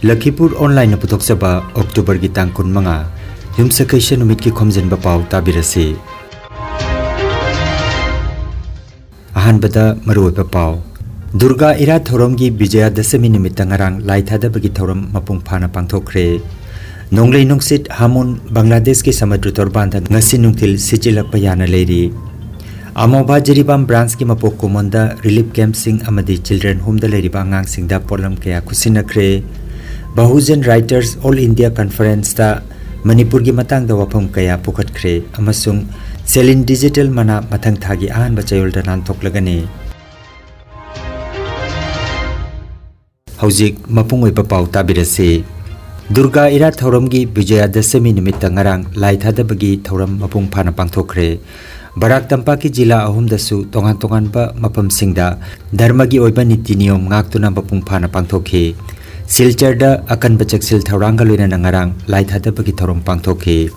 Lakhipuronline putoksaba October ki tang kun manga yumsakaisha numit ki Khomjinba Pao tabirasi. Ahanbada maruipa Pao Durga ira thorom gi Bijaya Dasami nimitang ngarang laithada bagi thorom mapung phana pangthokre. Nonglei nungsit hamun Bangladesh ki samadru torbanda ngasi nungtil sichilak payana leiri. Amoba Jiribam branch ki mapok kumonda relief camp sing amadi children home da leiri bangang sing da polam kaya kusinakre. Bahujan Writers All India Conference ta Manipur ki matang da wapam kaya pukat kre amasung Selin Digital mana matang thagi ahan bachayol da nantok lagani. Haujik mapung oipa Pao tabirasi. Durga ira thorom gi Bijaya Dasami nimitang ngarang laithada bagi thorom mapung phana pangthokre. Barak Tampak ki jila ahum dasu tongan ba mapam singda dharma gi oiba niti niyom ngaktuna mapung phana pangthokhe. Silcharda akan bachak sil thauranga luina nangarang laithada bagi thorom pangthokhe.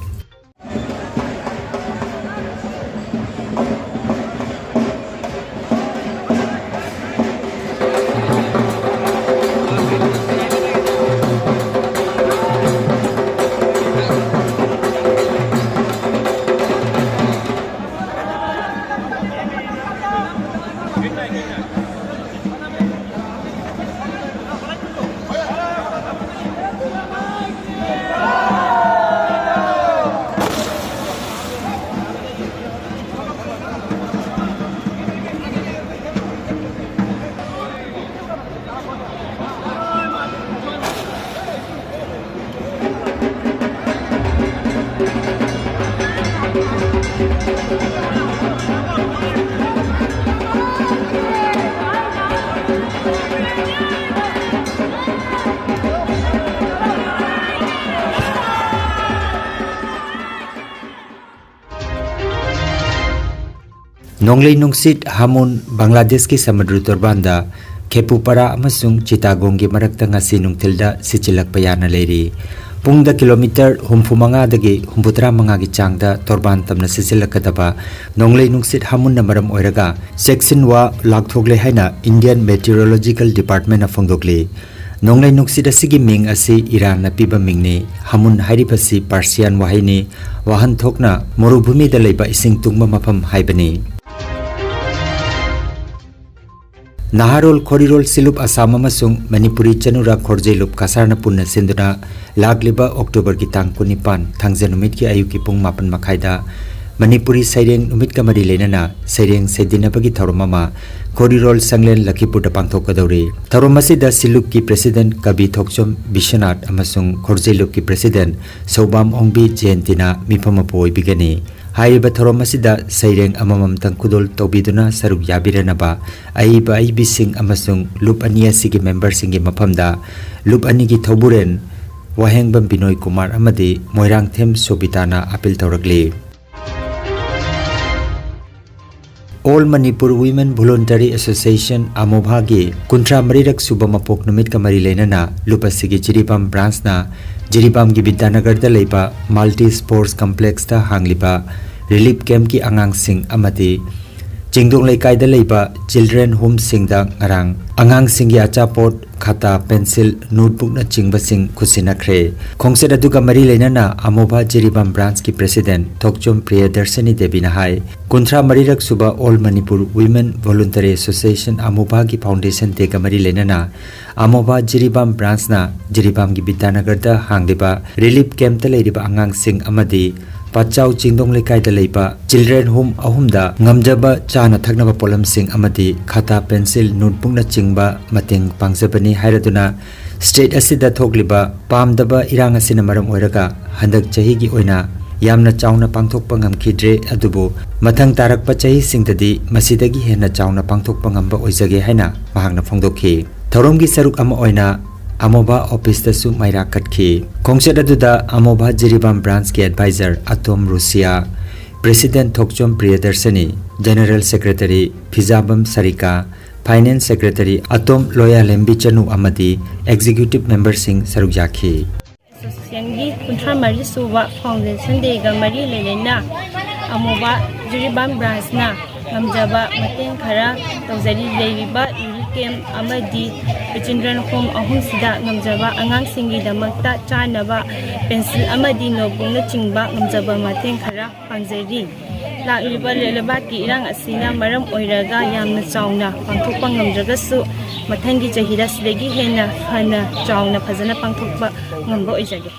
Nonglei nungsit hamun Bangladesh ki samadru torbanda Khepupara amasung Chittagong gi marakta ngasi nungtilda sichilak payana leiri. Pungda kilometer humfumanga dagi humputra manga gi changda torban tamna sichilak kadaba nonglei nungsit hamun na maram oiraga section wa lakthogle haina Indian Meteorological Department na phongdokli. Nonglei nungsit asigi ming asi Iran na piba mingni hamun hairipasi Persian wahini wahan thokna morubhumi da leiba ising tungma mafam haibani. Naharol Khorirol Silup Assam amasung Manipuri Chanura Khorjailup Kasarna Punna Sinduna Lagliba October ki tang kunipan thangjan numit ki ayuki pung mapan makhaida Manipuri Saireng numit kamari lenana Saireng Sedina bagi tharomama Khorirol Sanglen Lakhipur da pangthokadori. Tharomasi da Silup ki President Kabi Thokchom Bishanath amasung Khorjailup ki President Sobam Ongbi Jentina mipamapoi bigani. Haiba Tharomasida Saireng amamam tangkudol tobiduna saruk yabiranaba aiba aibising amasung Lup Ania sigi member singi mapamda Lup Anigi Thoburen Wahengbam Binoy Kumar amadi Moirang Them Sobitana apil taurakli. All Manipur Women Voluntary Association Amobhagi Kuntra Marirak Subamapok Numit Kamari Lenana Lupa Sigi Jiribam branch na Jiribam gi Bidanagar da leiba Multi Sports Complex ta hangliba Relief Camp ki angang sing amati Jingdong Leikai da leiba Children Home sing da ngarang angang sing gi achapot khata pencil notebook na chingba sing khusinakre. Khongset aduga mari lenana Amobha Jiribam branch ki President Thokchom Priyadarsani Devi na hai Kuntra Marirak Suba All Manipur Women Voluntary Association Amobha ki Foundation te kamari lenana Amobha Jiribam branch na Jiribam gi Bidanagar da hangliba Relief Camp ta leiriba angang sing amadi Pachau Jingdong Leikai da leiba Children Home ahumda ngamjaba chana thaknaba polam sing amadi khata pencil notebook na chingba mateng pangjabani hairaduna state asida thokliba pamdaba irang asina maram oiraga handak chahi gi oina yamna chauna pangthokpa ngamkhidre adubu mathang tarakpa chahi singdadi masidagi hena chauna pangthokpa ngamba oijage haina mahangna phongdokhi. Thorom gi saruk ama oina Amobha office da su maira katki. Khongset aduda Amobha Jiribam branch ki advisor Atom Russia President Thokchom Priyadarsani General Secretary Fizabam Sarika Finance Secretary Atom Loya Lembi Chanu amadi Executive Member Singh Sarukyaki. Association Kuntra Mari Suba Foundation de Gamari Lelena Amobha Jiribam branch na ngamjaba mateng khara tawjari leiba camp amadi children home ahum sida ngamjaba angang singi damakta chanaba pencil amadi notebook na chingba ngamjaba mateng khara pangjari lakliba lelebat ki irang asina maram oiraga yamna chauna pangthokpa ngamjagasu mathangi chahida sidagi hena hana chauna phajana pangthokpa ngamba oijage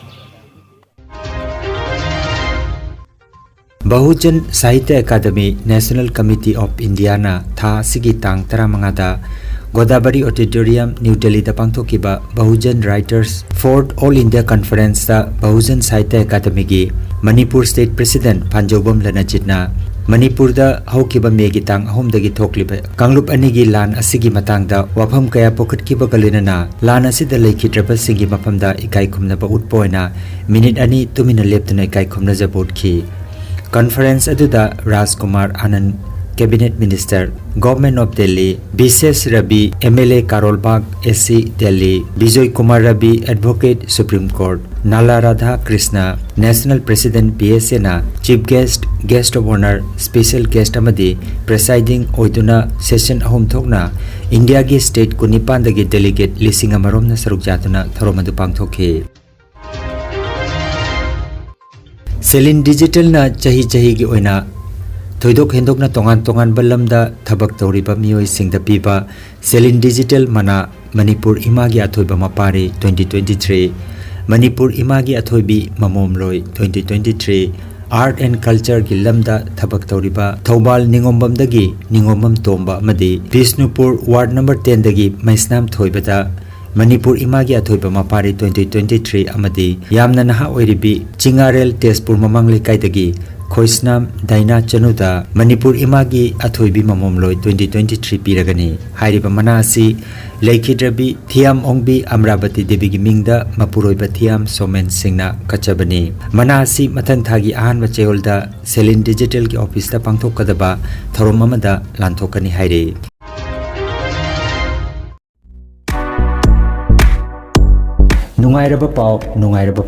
Bahujan Sahitya Akademi national committee of India ना था सिगी तांग तरा मंगादा Godavari auditorium new Delhi दा पांगथोकिबा Bahujan writers fourth all India conference दा बहुजन साहित्य अकादमी की मणिपुर स्टेट प्रेसिडेंट फांजोबम लनचितना मणिपुर दा हौकिबा मेगी तांग अहोम दगी थोकलिबा कांगलुप अनिगी लान असिगी मतंग दा वाफम कया पोखटकिबा गलिनना लान असिदा लेखिद्रबा सिंगी मफम दा इकाई खुमनबा उत्पोयना मिनिट अनि तुमिना लेप्तना इकाई खुमना जबोटखी कॉन्फ्रेंस अदुदा Rajkumar Anand cabinet minister government of Delhi बीसेस Ravi MLA Karol Bagh SC Delhi Vijay Kumar Ravi advocate supreme court नाला Radha Krishna national president BSA ना chief guest of honour special guest अमदी प्रेसाइडिंग ओइदुना सेशन अहोम थोकना इंडिया की स्टेट कुनिपान दगी डेलीगेट लिसिंग अमरोमना सरुक जातुना थरोमदु पांगथोखे सेलिन डिजिटल ना चही की ओइना थोइदोक हेंदोकना तोंगान तोंगान बलमदा थबक तौरिबा मियोय सिंगदा पीबा सेलिन डिजिटल मना मणिपुर इमागी अथोइबा मपारे 2023 मणिपुर इमागी अथोइबी ममोमलोय 2023 आर्ट एंड कल्चर की लमदा थबक तौरिबा थौबाल निंगोमबमदगी निंगोमबम तोंबा अमदी बिष्णुपुर वार्ड नंबर 10 दगी मैसनाम थोइबदा मणिपुर इमागी अथोइबा मपारे 2023 अमदी यामना नहा ओइरिबी चिंगारेल तेजपुर ममंग लेकाइदगी खोइसनाम दाइना चनुदा मणिपुर इमागी अथोइबी ममोमलोय 2023 पीरगनी हाइरिबा मनासी लेखिद्रबी थियाम ओंगबी अमरावती देवी की मिंगदा मपुरोइबा थियाम सोमेन सिंगना कचबनी मनासी मथंग थागी आहान बचेहोलदा सेलिन डिजिटल की ऑफिस दा पांगथोकदबा थरोम अमदा लांथोकनी हाइरे नुंगाइरबा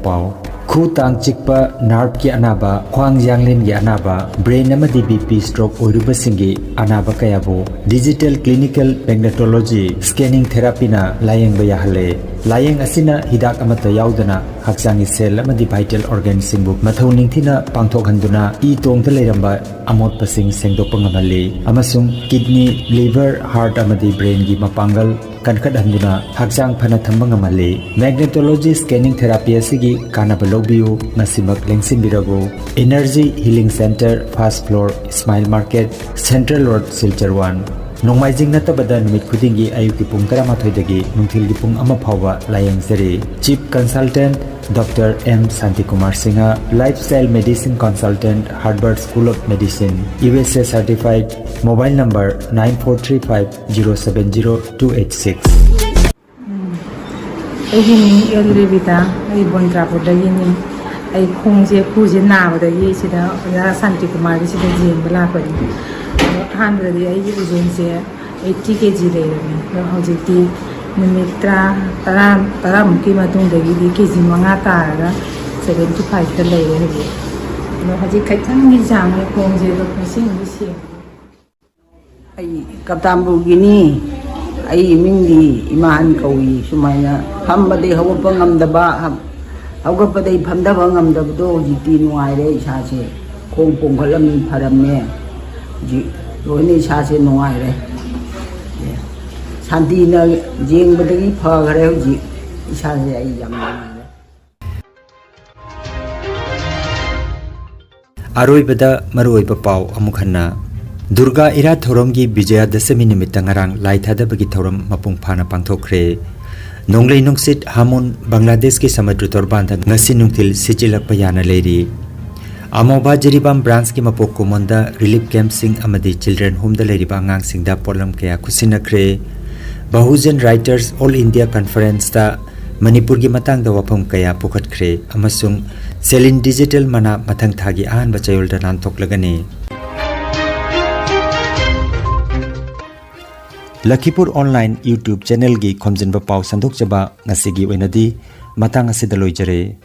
पाव खु तांग चिकपा नार्व की अनाबा ख्वांग यांगलिन की अनाबा ब्रेन अमदी बीपी स्ट्रोक ओइरुबा सिंगी अनाबा कयाबो digital clinical magnetology scanning therapy ना लायंग याहले लायंग असिना हिदाक अमता याउदना हक्चांगी सेल अमदी वाइटल ऑर्गन सिंगबु मथौ निंगथिना पांगथोकहंदुना ई तोंगता लेरंबा अमोटपा सिंग सेंगदोकपा ngamali amasung kidney liver heart amadi brain gi mapangal kankat handuna hakchang phana thamba ngamali magnetology scanning therapy asigi kanaba lobiu nasimak lengsim birago energy healing center first floor smile market central road silchar 1 नोंमाइजिंग नतबदा नुमित खुदिंगी आयुकी पुंग 13 दगी नुंथिलगी पुंग अमा फावबा लायंगजरी chief consultant doctor M Shanti Kumar Singh lifestyle medicine consultant Harvard school of medicine USA certified mobile number 9435070286 एलरेबिता बंद्रापुरदगिनी खोंजे खुजे नाबदगी सिदा शांति कुमार सिदा जेंबा लापनी अहमदी उजनसे 80 kg लेरमी हौजिकती नुमित 10 मुकी केजी 5 तारगा 75 ता लेरे हजे हजे खैथंगी जांगे खोंजे खुसिंग कप्तानबुगिनी मिंगी इमान कौई सुमायना फमबदे हवप ngamdaba हवगपदे फमदबा ngamdabdo हजिती नुआइरे इसासे खों पोंगलम फरमने जी लोने इसासे नुआइरे शांतिना जेंगबदगी फगरे हजि इसासे आई याम अरोइबदा मरुइबा पाव अमुखन्ना दुर्गा इरा थौरम की विजया दशमी निमित्त ngarang लाइथादबगी थौरम मपुंग फाना पांगथोखरे नोंगलै नुंगसित हामुन बांग्लादेश की समुद्र तोरबांदा ngasi nungtil sichilakpa yana leiri अमोबा जिरीबाम ब्रांच की मपोक कुमोंदा रिलीफ कैंप सिंग अमदी चिल्ड्रन होम दा लेरिबा अंगांग सिंगदा पोलम कया खुसिनखरे Bahujan writers all India conference दा मणिपुर की मतंग दा वफम कया पुखटखरे अमसुंग सेलिन डिजिटल मना मथंग थागी आहान बचयोल दा नानथोकलगने लखीपुर ऑनलाइन यूट्यूब चैनल की खोमजिनबा पाव संदोकचबा ngasi gi oinadi matang asida loijare।